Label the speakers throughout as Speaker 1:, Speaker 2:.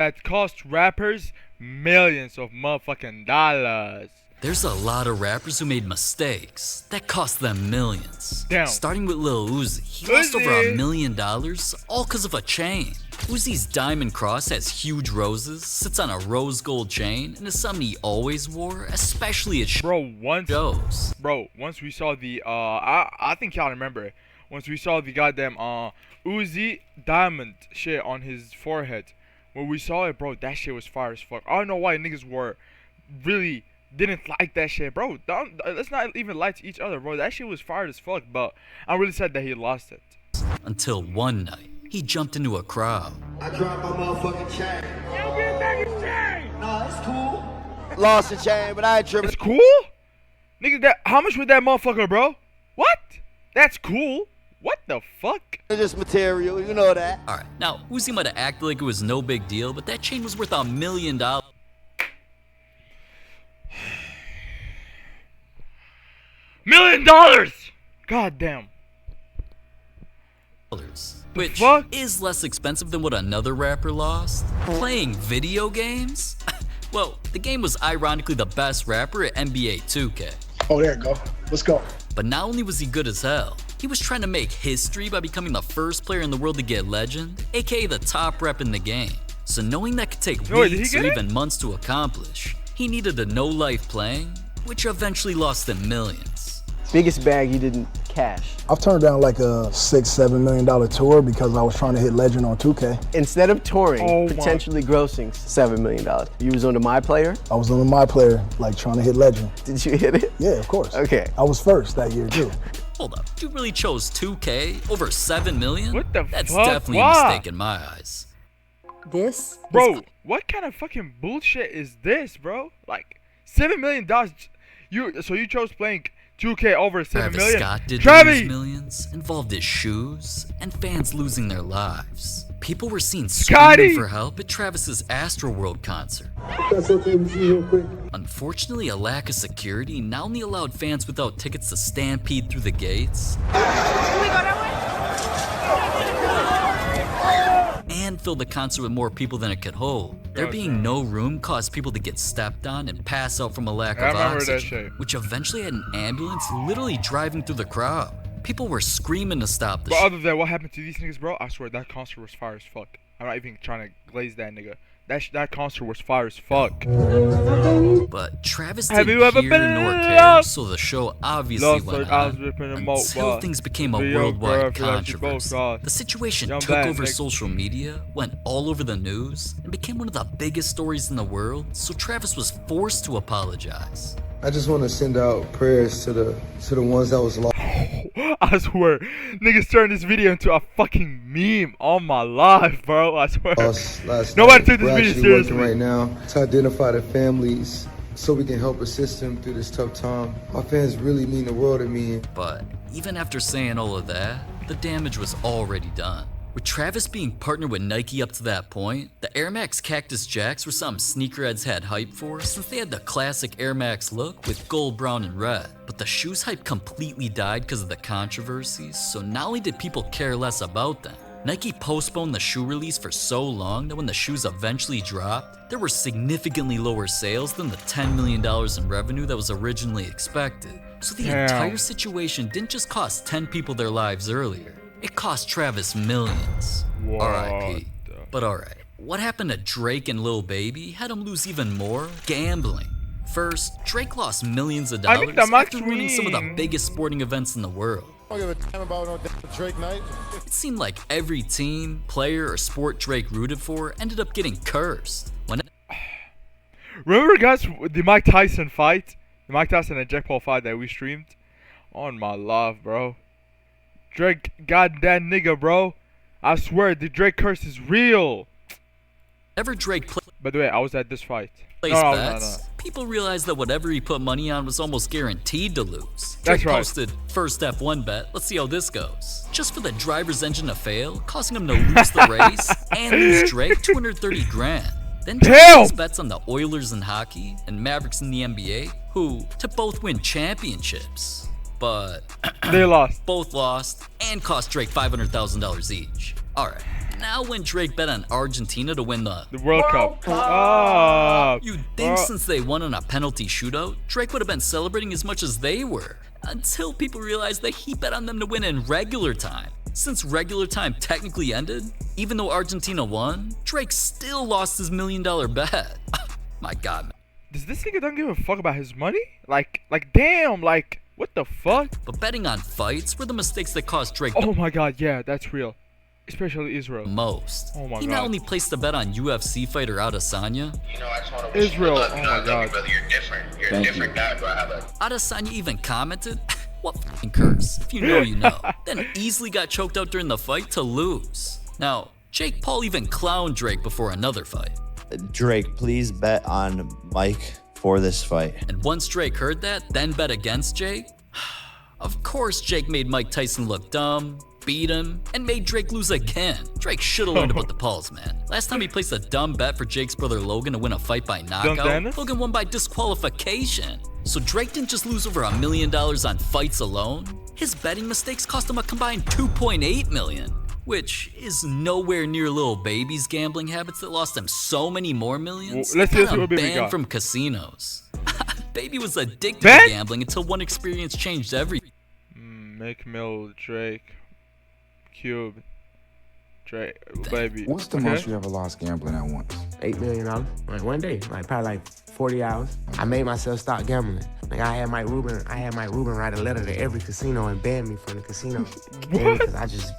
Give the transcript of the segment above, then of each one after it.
Speaker 1: that cost rappers millions of motherfucking dollars.
Speaker 2: There's a lot of rappers who made mistakes that cost them millions.
Speaker 1: Damn.
Speaker 2: Starting with Lil Uzi, he lost over $1
Speaker 1: Uzi.
Speaker 2: million all cause of a chain. Uzi's diamond cross has huge roses, sits on a rose gold chain, and is something he always wore, especially at
Speaker 1: Bro, once we saw the I think y'all remember, once we saw the goddamn Uzi diamond shit on his forehead. When we saw it, bro, that shit was fire as fuck. I don't know why niggas were really didn't like that shit, bro. Let's not even lie to each other, bro. That shit was fire as fuck, but I'm really sad that he lost it.
Speaker 2: Until one night, he jumped into a crowd.
Speaker 3: I dropped my motherfucking chain.
Speaker 4: You get back his chain!
Speaker 3: Nah, it's cool. Lost the chain, but I ain't tripping.
Speaker 1: It's cool? Nigga, how much was that motherfucker, bro? What? That's cool? What the fuck?
Speaker 3: It's just material, you know that.
Speaker 2: Alright, now Uzi might have acted like it was no big deal, but that chain was worth $1 million.
Speaker 1: $1 million! God damn.
Speaker 2: Which
Speaker 1: fuck?
Speaker 2: is less expensive than what another rapper lost. Playing video games? Well, the game was ironically the best rapper at NBA 2K.
Speaker 5: Oh, there you go. Let's go.
Speaker 2: But not only was he good as hell, he was trying to make history by becoming the first player in the world to get legend, aka the top rep in the game. So knowing that could take
Speaker 1: Wait, did he
Speaker 2: weeks
Speaker 1: get
Speaker 2: or
Speaker 1: it?
Speaker 2: even months to accomplish, he needed to know life playing, which eventually lost him millions.
Speaker 6: Biggest bag you didn't cash.
Speaker 5: I've turned down like a $6-7 million tour because I was trying to hit legend on 2K.
Speaker 6: Instead of touring,
Speaker 1: Oh my-
Speaker 6: potentially grossing $7 million, you was on the My Player.
Speaker 5: I was on my player, like trying to hit legend.
Speaker 6: Did you hit it?
Speaker 5: Yeah, of course.
Speaker 6: Okay.
Speaker 5: I was first that year too.
Speaker 2: Hold up, you really chose 2K over 7 million?
Speaker 1: What the
Speaker 2: That's
Speaker 1: fuck?
Speaker 2: definitely
Speaker 1: Why?
Speaker 2: a mistake in my eyes.
Speaker 7: This
Speaker 1: Bro, what kind of fucking bullshit is this, bro? Like, $7 million. So you chose playing 2K over 7
Speaker 2: Travis
Speaker 1: million?
Speaker 2: Scott did
Speaker 1: Travis!
Speaker 2: lose millions, involved his shoes, and fans losing their lives. People were seen
Speaker 1: Scotty!
Speaker 2: screaming for help at Travis's Astroworld concert.
Speaker 5: That's okay with you real quick.
Speaker 2: Unfortunately, a lack of security not only allowed fans without tickets to stampede through the gates, and fill the concert with more people than it could hold. There being no room caused people to get stepped on and pass out from a lack
Speaker 1: I
Speaker 2: of
Speaker 1: remember that
Speaker 2: oxygen,
Speaker 1: shit.
Speaker 2: which eventually had an ambulance literally driving through the crowd. People were screaming to stop the
Speaker 1: But
Speaker 2: show.
Speaker 1: other than what happened to these niggas, bro, I swear that concert was fire as fuck. I'm not even trying to glaze that nigga. That concert was fire as fuck.
Speaker 2: But Travis
Speaker 1: Have
Speaker 2: didn't
Speaker 1: you ever
Speaker 2: hear
Speaker 1: been
Speaker 2: nor care,
Speaker 1: lost?
Speaker 2: so the show obviously
Speaker 1: Lost
Speaker 2: went
Speaker 1: like I was
Speaker 2: on
Speaker 1: ripping them out,
Speaker 2: until
Speaker 1: but
Speaker 2: things became a
Speaker 1: the young girl
Speaker 2: worldwide
Speaker 1: feel like she both
Speaker 2: controversy.
Speaker 1: lost.
Speaker 2: The situation
Speaker 1: Young
Speaker 2: took
Speaker 1: bad,
Speaker 2: over
Speaker 1: nigga.
Speaker 2: social media, went all over the news, and became one of the biggest stories in the world, so Travis was forced to apologize.
Speaker 8: I just want to send out prayers to the ones that was lost.
Speaker 1: I swear, niggas turned this video into a fucking meme on my life, bro. I swear.
Speaker 8: Last
Speaker 1: Nobody
Speaker 8: night.
Speaker 1: took this
Speaker 8: We're
Speaker 1: video
Speaker 8: actually
Speaker 1: seriously.
Speaker 8: working right now to identify the families so we can help assist them through this tough time. My fans really mean the world to me.
Speaker 2: But even after saying all of that, the damage was already done. With Travis being partnered with Nike up to that point, the Air Max Cactus Jacks were something sneakerheads had hype for since they had the classic Air Max look with gold, brown, and red. But the shoes hype completely died because of the controversies, so not only did people care less about them, Nike postponed the shoe release for so long that when the shoes eventually dropped, there were significantly lower sales than the $10 million in revenue that was originally expected. So the
Speaker 1: Damn.
Speaker 2: entire situation didn't just cost 10 people their lives earlier, it cost Travis millions.
Speaker 1: What
Speaker 2: R.I.P.
Speaker 1: the-
Speaker 2: But alright, what happened to Drake and Lil Baby had him lose even more? Gambling. First, Drake lost millions of
Speaker 1: I
Speaker 2: dollars
Speaker 1: think that might
Speaker 2: after winning some of the
Speaker 1: mean-
Speaker 2: biggest sporting events in the world.
Speaker 9: I don't give a damn about no damn Drake night.
Speaker 2: It seemed like every team, player, or sport Drake rooted for ended up getting cursed. When
Speaker 1: Remember, guys, the Mike Tyson fight? The Mike Tyson and Jack Paul fight that we streamed? On my life, bro. Drake got that nigga, bro. I swear, the Drake curse is real.
Speaker 2: whenever Drake
Speaker 1: By the way, I was at this fight.
Speaker 2: placed
Speaker 1: No,
Speaker 2: bets, people realized that whatever he put money on was almost guaranteed to lose.
Speaker 1: That's
Speaker 2: Drake
Speaker 1: right.
Speaker 2: posted, first F1 bet, let's see how this goes. Just for the driver's engine to fail, causing him to lose the race, and lose Drake 230 grand. Then Drake
Speaker 1: Damn!
Speaker 2: placed bets on the Oilers in hockey and Mavericks in the NBA, who to both win championships. But
Speaker 1: They lost.
Speaker 2: both lost and cost Drake $500,000 each. Alright, Now when Drake bet on Argentina to win the
Speaker 1: World Cup. Oh,
Speaker 2: You'd think since they won on a penalty shootout, Drake would have been celebrating as much as they were. Until people realized that he bet on them to win in regular time. Since regular time technically ended, even though Argentina won, Drake still lost his $1 million bet. My God, man.
Speaker 1: Does this nigga don't give a fuck about his money? Like damn, like, what the fuck?
Speaker 2: But betting on fights were the mistakes that cost Drake
Speaker 1: Oh my God, yeah, that's real. Especially Israel.
Speaker 2: most.
Speaker 1: Oh my
Speaker 2: He
Speaker 1: God.
Speaker 2: not only placed a bet on UFC fighter Adesanya,
Speaker 1: Israel, oh my God.
Speaker 7: Brother, you're different. You're a different guy, bro.
Speaker 2: Adesanya even commented, what fucking curse, if you know you know, then easily got choked out during the fight to lose. Now, Jake Paul even clowned Drake before another fight.
Speaker 10: Drake, please bet on Mike for this fight.
Speaker 2: And once Drake heard that, then bet against Jake, of course Jake made Mike Tyson look dumb, beat him, and made Drake lose again. Drake should've learned about the Pauls, man. Last time he placed a dumb bet for Jake's brother Logan to win a fight by knockout,
Speaker 1: Dennis?
Speaker 2: Logan won by disqualification. So Drake didn't just lose over $1 million on fights alone. His betting mistakes cost him a combined $2.8 million, which is nowhere near Lil Baby's gambling habits that lost him so many more millions.
Speaker 1: Well, let's
Speaker 2: He
Speaker 1: see
Speaker 2: got
Speaker 1: what Baby
Speaker 2: banned
Speaker 1: got.
Speaker 2: from casinos. Baby was addicted
Speaker 1: Ben?
Speaker 2: to gambling until one experience changed everything.
Speaker 1: Meek Mill, Drake, Cube, Drake, Baby.
Speaker 11: What's the most you ever lost gambling at once?
Speaker 12: $8 million. Like one day, like probably like 40 hours. I made myself stop gambling. Like I had Mike Rubin write a letter to every casino and ban me from the casino. Because I just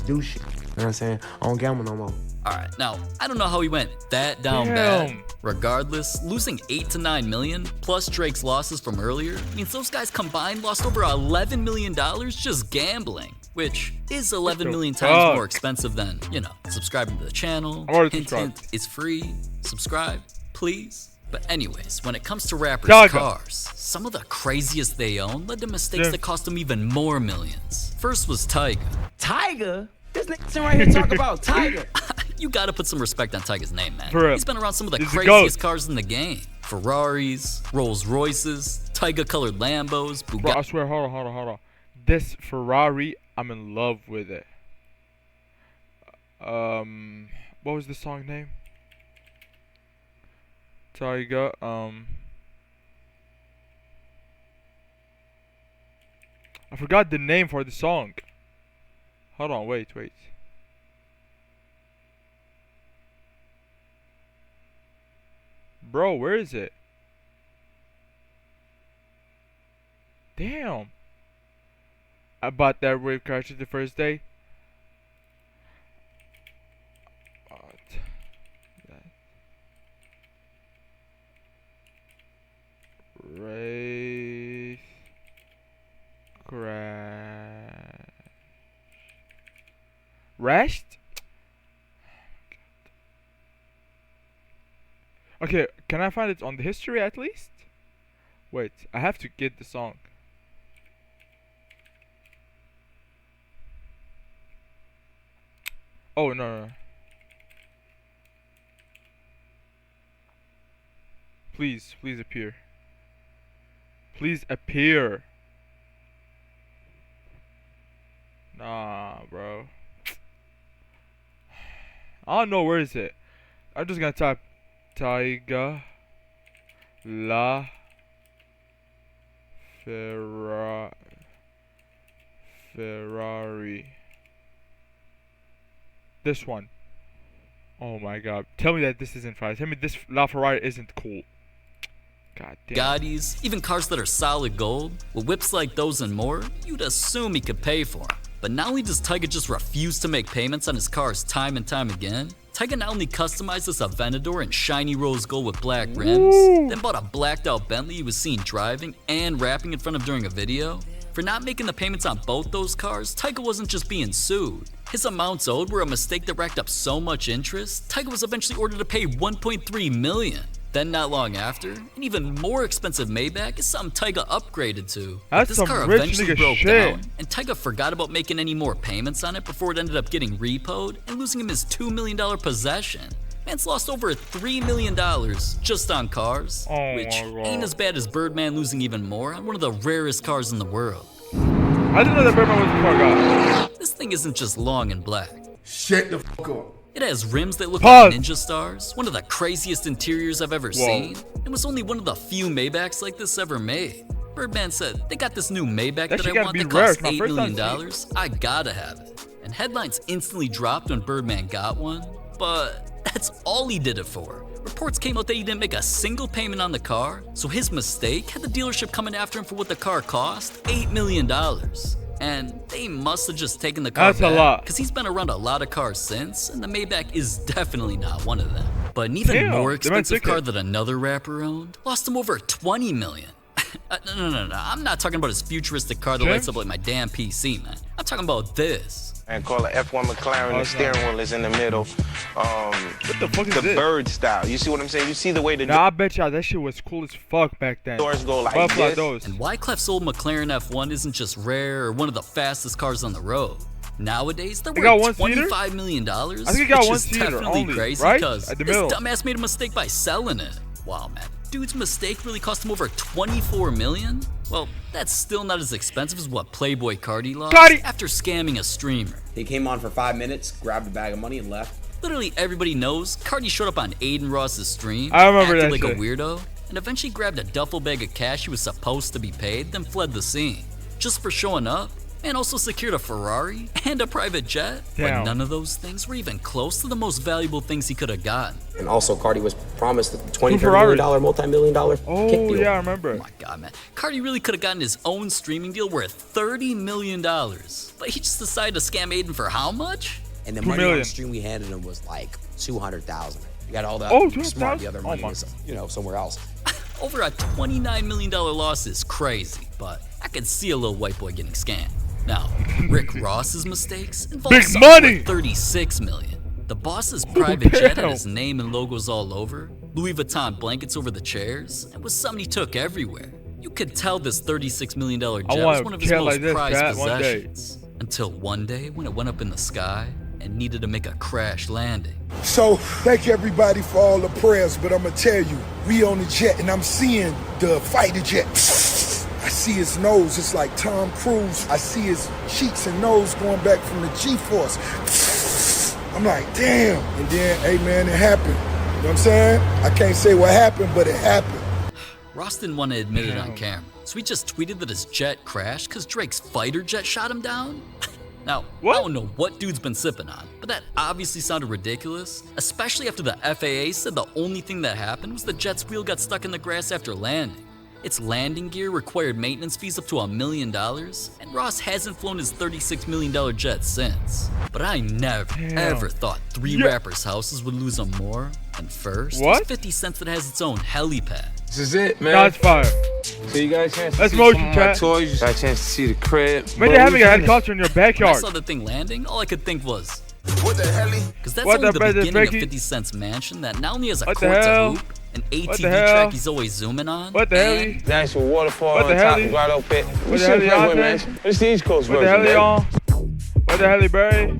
Speaker 12: do shit. You know what I'm saying? I don't gamble no more.
Speaker 2: Alright, now, I don't know how he went that down bad. Regardless, losing 8 to 9 million, plus Drake's losses from earlier, means those guys combined lost over $11 million just gambling. Which is 11 million times more expensive than, you know, subscribing to the channel. Hint, it's free. Subscribe, please. But anyways, when it comes to rappers' cars, some of the craziest they own led to mistakes that cost them even more millions. First was Tyga.
Speaker 12: Tyga? This nigga right here talk about Tyga.
Speaker 2: You gotta put some respect on Tyga's name, man.
Speaker 1: For real.
Speaker 2: He's been around some of the
Speaker 1: He's
Speaker 2: craziest cars in the game. Ferraris, Rolls Royces, Tyga-colored Lambos, Bugatti.
Speaker 1: Bro, I swear, hold on. This Ferrari, I'm in love with it. What was the song name? Tyga, I forgot the name for the song. Hold on, wait. Bro, where is it? Damn. I bought that wave crashes the first day. Wraith crash. Rest? Okay, can I find it on the history at least? Wait, I have to get the song. Oh, no. Please appear. Please appear. Nah, bro. I don't know, where is it? I'm just gonna type Tyga La Ferrari. This one. Oh my god. Tell me that this isn't fire. Tell me this La Ferrari isn't cool. God damn.
Speaker 2: Gaudis, even cars that are solid gold, with whips like those and more, you'd assume he could pay for them. But not only does Tyga just refuse to make payments on his cars time and time again, Tyga not only customized this Aventador in shiny rose gold with black rims, then bought a blacked out Bentley he was seen driving and rapping in front of during a video. For not making the payments on both those cars, Tyga wasn't just being sued. His amounts owed were a mistake that racked up so much interest, Tyga was eventually ordered to pay $1.3 million. Then not long after, an even more expensive Maybach is something Tyga upgraded to.
Speaker 1: That's
Speaker 2: This
Speaker 1: some
Speaker 2: car
Speaker 1: rich
Speaker 2: eventually
Speaker 1: nigga
Speaker 2: broke
Speaker 1: shit.
Speaker 2: down, and Tyga forgot about making any more payments on it before it ended up getting repoed and losing him his $2 million possession. Man's lost over $3 million just on cars, which ain't as bad as Birdman losing even more on one of the rarest cars in the world.
Speaker 1: I didn't know that Birdman was the car guy.
Speaker 2: This thing isn't just long and black.
Speaker 9: Shut the fuck up.
Speaker 2: It has rims that look
Speaker 1: Pause.
Speaker 2: like ninja stars, one of the craziest interiors I've ever seen, and was only one of the few Maybachs like this ever made. Birdman said, they got this new Maybach that
Speaker 1: shit
Speaker 2: I
Speaker 1: gotta
Speaker 2: want
Speaker 1: be
Speaker 2: that
Speaker 1: rare.
Speaker 2: costs
Speaker 1: It's my
Speaker 2: $8
Speaker 1: first time
Speaker 2: million. I gotta have it. And headlines instantly dropped when Birdman got one, but that's all he did it for. Reports came out that he didn't make a single payment on the car, so his mistake had the dealership coming after him for what the car cost, $8 million. And they must have just taken the car
Speaker 1: That's a
Speaker 2: back,
Speaker 1: lot.
Speaker 2: because he's been around a lot of cars since, and the Maybach is definitely not one of them. But an even
Speaker 1: Damn,
Speaker 2: more
Speaker 1: they went
Speaker 2: expensive
Speaker 1: ticket.
Speaker 2: car that another rapper owned lost him over $20 million. No. I'm not talking about his futuristic car that lights
Speaker 1: James?
Speaker 2: up like my damn PC, man. I'm talking about this.
Speaker 13: And call it F1 McLaren, the steering wheel is in the middle.
Speaker 1: What the fuck is
Speaker 13: the
Speaker 1: this?
Speaker 13: bird style. You see what I'm saying? You see the way the
Speaker 1: Nah, I bet y'all that shit was cool as fuck back then.
Speaker 13: doors go like
Speaker 1: Butterfly
Speaker 13: this.
Speaker 1: doors.
Speaker 2: And Wyclef's old McLaren F1 isn't just rare or one of the fastest cars on the road. Nowadays, they're
Speaker 1: They got
Speaker 2: worth
Speaker 1: one seater?
Speaker 2: $25 million,
Speaker 1: I think it got
Speaker 2: which
Speaker 1: one
Speaker 2: is
Speaker 1: seater
Speaker 2: definitely
Speaker 1: only,
Speaker 2: crazy
Speaker 1: right?
Speaker 2: because
Speaker 1: At the
Speaker 2: this
Speaker 1: middle.
Speaker 2: dumbass made a mistake by selling it. Wow, man. Dude's mistake really cost him over $24 million? Well, that's still not as expensive as what Playboy Cardi lost
Speaker 1: Cardi!
Speaker 2: after scamming a streamer.
Speaker 14: He came on for 5 minutes, grabbed a bag of money, and left.
Speaker 2: Literally everybody knows Cardi showed up on Aiden Ross's stream,
Speaker 1: I remember
Speaker 2: acted
Speaker 1: that
Speaker 2: like
Speaker 1: shit.
Speaker 2: a weirdo, and eventually grabbed a duffel bag of cash he was supposed to be paid, then fled the scene. Just for showing up, and also secured a Ferrari and a private jet, but
Speaker 1: Damn.
Speaker 2: none of those things were even close to the most valuable things he could have gotten.
Speaker 14: And also, Cardi was promised a $20, $30
Speaker 1: Ferraris.
Speaker 14: million, multi-million-dollar kick
Speaker 1: Oh
Speaker 14: deal.
Speaker 1: yeah, I remember.
Speaker 2: Oh my god, man. Cardi really could have gotten his own streaming deal worth $30 million, but he just decided to scam Aiden for how much?
Speaker 14: And the
Speaker 1: 2
Speaker 14: money on
Speaker 1: million.
Speaker 14: the stream we handed him was like $200,000. We got all the
Speaker 1: Oh,
Speaker 14: smart,
Speaker 1: $200,000?
Speaker 14: the other
Speaker 1: Oh
Speaker 14: money
Speaker 1: my
Speaker 14: was, somewhere else.
Speaker 2: Over a $29 million loss is crazy, but I could see a little white boy getting scammed. Now, Rick Ross's mistakes involved
Speaker 1: Big
Speaker 2: something
Speaker 1: money!
Speaker 2: worth $36 million. The boss's private jet had
Speaker 1: damn.
Speaker 2: his name and logos all over, Louis Vuitton blankets over the chairs, and was something he took everywhere. You could tell this $36 million jet
Speaker 1: want
Speaker 2: was
Speaker 1: a
Speaker 2: one of his
Speaker 1: jet
Speaker 2: most
Speaker 1: like this,
Speaker 2: prized
Speaker 1: Pat, one day.
Speaker 2: possessions. Until one day when it went up in the sky and needed to make a crash landing.
Speaker 9: So, thank you everybody for all the prayers, but I'm gonna tell you, we on the jet and I'm seeing the fighter jet. I see his nose, it's like Tom Cruise. I see his cheeks and nose going back from the G-force. I'm like, damn. And then, hey man, it happened. You know what I'm saying? I can't say what happened, but it happened.
Speaker 2: Ross didn't want to admit it on camera, so he just tweeted that his jet crashed because Drake's fighter jet shot him down. Now, I don't know what dude's been sipping on, but that obviously sounded ridiculous, especially after the FAA said the only thing that happened was the jet's wheel got stuck in the grass after landing. Its landing gear required maintenance fees up to $1 million, and Ross hasn't flown his $36 million jet since. But I never, ever thought three rappers' houses would lose them more. And first,
Speaker 1: What?
Speaker 2: it's 50 Cent that has its own helipad.
Speaker 13: This is it, man.
Speaker 1: That's fire.
Speaker 13: So you got a chance to
Speaker 1: That's
Speaker 13: see
Speaker 1: motion
Speaker 13: some of my
Speaker 1: chat.
Speaker 13: toys. Got a chance to see the crib.
Speaker 1: Man, they're having a helicopter in your
Speaker 2: When I
Speaker 1: backyard.
Speaker 2: saw the thing landing, all I could think was,
Speaker 9: What the hell?
Speaker 2: because that's
Speaker 1: What
Speaker 2: only
Speaker 1: the
Speaker 2: the
Speaker 1: better,
Speaker 2: beginning of
Speaker 1: Becky?
Speaker 2: 50 Cent's mansion that not only has a
Speaker 1: What the
Speaker 2: court to
Speaker 1: hell?
Speaker 2: hoop, an
Speaker 1: What
Speaker 2: ATV
Speaker 1: the hell?
Speaker 2: track he's always zooming on,
Speaker 1: What the hell?
Speaker 2: and
Speaker 13: The actual waterfall
Speaker 1: What the
Speaker 13: on top
Speaker 1: hell?
Speaker 13: of Grotto Pit.
Speaker 1: What the hell, Beyonce?
Speaker 13: It's the East Coast
Speaker 1: What the
Speaker 13: version,
Speaker 1: hell,
Speaker 13: baby.
Speaker 1: y'all? What the hell, Barry?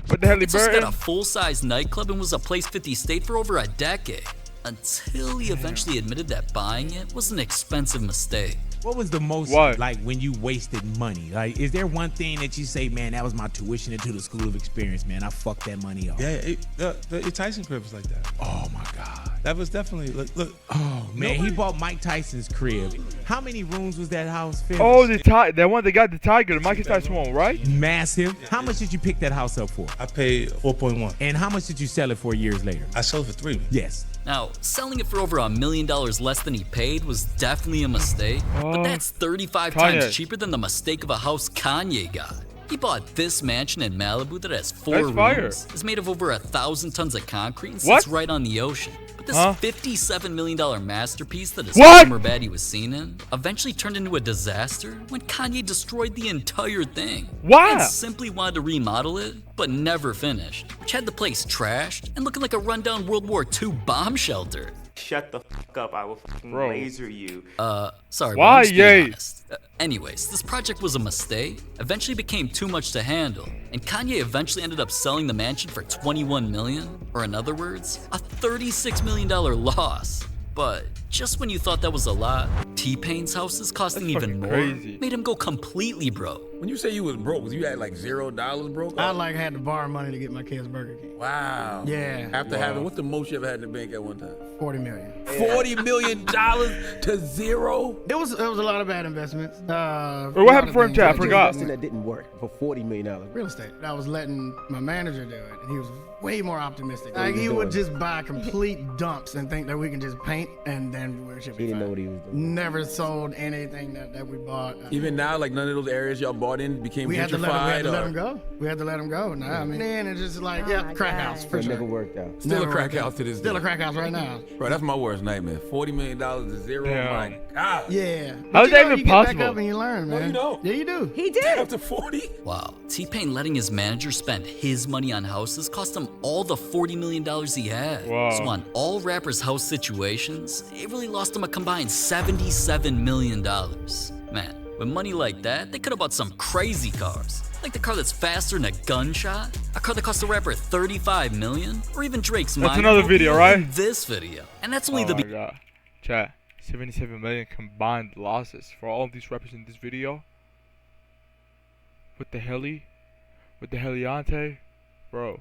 Speaker 1: What the hell,
Speaker 2: it's just
Speaker 1: Barry?
Speaker 2: got a full-size nightclub and was a place 50 stayed for over a decade, until he eventually admitted that buying it was an expensive mistake.
Speaker 15: What was the most,
Speaker 1: What?
Speaker 15: like, when you wasted money? Like, is there one thing that you say, man, that was my tuition into the School of Experience, man, I fucked that money off?
Speaker 16: Yeah, the Tyson crib was like that.
Speaker 15: Oh, my God.
Speaker 16: That was definitely, look.
Speaker 15: Oh, man, he bought Mike Tyson's crib. How many rooms was that house filled?
Speaker 1: Oh, that one they got the tiger, the Mikey Tyson one, right?
Speaker 15: Massive. How much did you pick that house up for?
Speaker 16: I paid 4.1.
Speaker 15: And how much did you sell it for years later?
Speaker 16: I sold it for 3.
Speaker 15: Yes.
Speaker 2: Now, selling it for over $1 million less than he paid was definitely a mistake, but that's 35 times
Speaker 1: Kanye.
Speaker 2: cheaper than the mistake of a house Kanye got. He bought this mansion in Malibu that has 4
Speaker 1: That's fire.
Speaker 2: rooms, is made of over 1,000 tons of concrete, and
Speaker 1: What?
Speaker 2: sits right on the ocean. But this
Speaker 1: Huh?
Speaker 2: $57 million masterpiece that his
Speaker 1: What?
Speaker 2: former baddie was seen in eventually turned into a disaster when Kanye destroyed the entire thing.
Speaker 1: Wow.
Speaker 2: And simply wanted to remodel it, but never finished, which had the place trashed and looking like a rundown World War II bomb shelter.
Speaker 17: Shut the fuck up, I will fucking
Speaker 1: Bro.
Speaker 17: laser you.
Speaker 2: Sorry,
Speaker 1: Why,
Speaker 2: I'm just being
Speaker 1: yay?
Speaker 2: honest. Anyways, this project was a mistake, eventually became too much to handle, and Kanye eventually ended up selling the mansion for $21 million, or in other words, a $36 million loss. But just when you thought that was a lot, T-Pain's houses costing
Speaker 1: That's
Speaker 2: even more
Speaker 1: fucking crazy.
Speaker 2: made him go completely broke.
Speaker 18: When you say you was broke, was you at like $0 broke?
Speaker 19: I like had to borrow money to get my kids Burger King.
Speaker 18: Wow.
Speaker 19: Yeah.
Speaker 18: After having, what's the most you ever had in the bank at one time?
Speaker 19: 40 million.
Speaker 18: $40 million to zero?
Speaker 19: It was a lot of bad investments.
Speaker 1: Wait, what happened for him, Chad? I forgot.
Speaker 6: That didn't work for $40 million.
Speaker 19: Real estate. I was letting my manager do it, and he was way more optimistic. Like he would just buy complete dumps and think that we can just paint and then we should be
Speaker 6: He didn't
Speaker 19: fine.
Speaker 6: know what he was doing.
Speaker 19: Never sold anything that we bought.
Speaker 18: Even now, like none of those areas y'all bought in became
Speaker 19: we had to
Speaker 18: gentrified?
Speaker 19: let him go. We had to let him go. Nah, I mean, then it's just like, yeah, crack house for
Speaker 6: It
Speaker 19: sure.
Speaker 6: never worked out.
Speaker 18: Still
Speaker 19: Never
Speaker 18: a crack
Speaker 19: worked out.
Speaker 18: house to this
Speaker 19: Still
Speaker 18: day.
Speaker 19: a crack house right now.
Speaker 18: Bro, that's my worst nightmare. $40 million to zero?
Speaker 1: Damn.
Speaker 18: My God.
Speaker 19: Yeah.
Speaker 1: How is that even
Speaker 19: you get back
Speaker 1: possible?
Speaker 19: up and you learn, man.
Speaker 18: No, you don't.
Speaker 19: Yeah, you do.
Speaker 20: He did.
Speaker 18: After 40?
Speaker 2: Wow, T-Pain letting his manager spend his money on houses cost him all the $40 million he had.
Speaker 1: Wow.
Speaker 2: So on all rappers' house situations, it really lost him a combined $77 million. Man, with money like that, they could have bought some crazy cars. Like the car that's faster than a gunshot, a car that cost the rapper $35 million, or even Drake's
Speaker 1: That's
Speaker 2: Mind
Speaker 1: another video,
Speaker 2: Mobile
Speaker 1: right?
Speaker 2: in this video. And that's only
Speaker 1: Oh
Speaker 2: the
Speaker 1: my god. Chat. 77 million combined losses for all of these rappers in this video. With the heli. With the Heliante. Bro.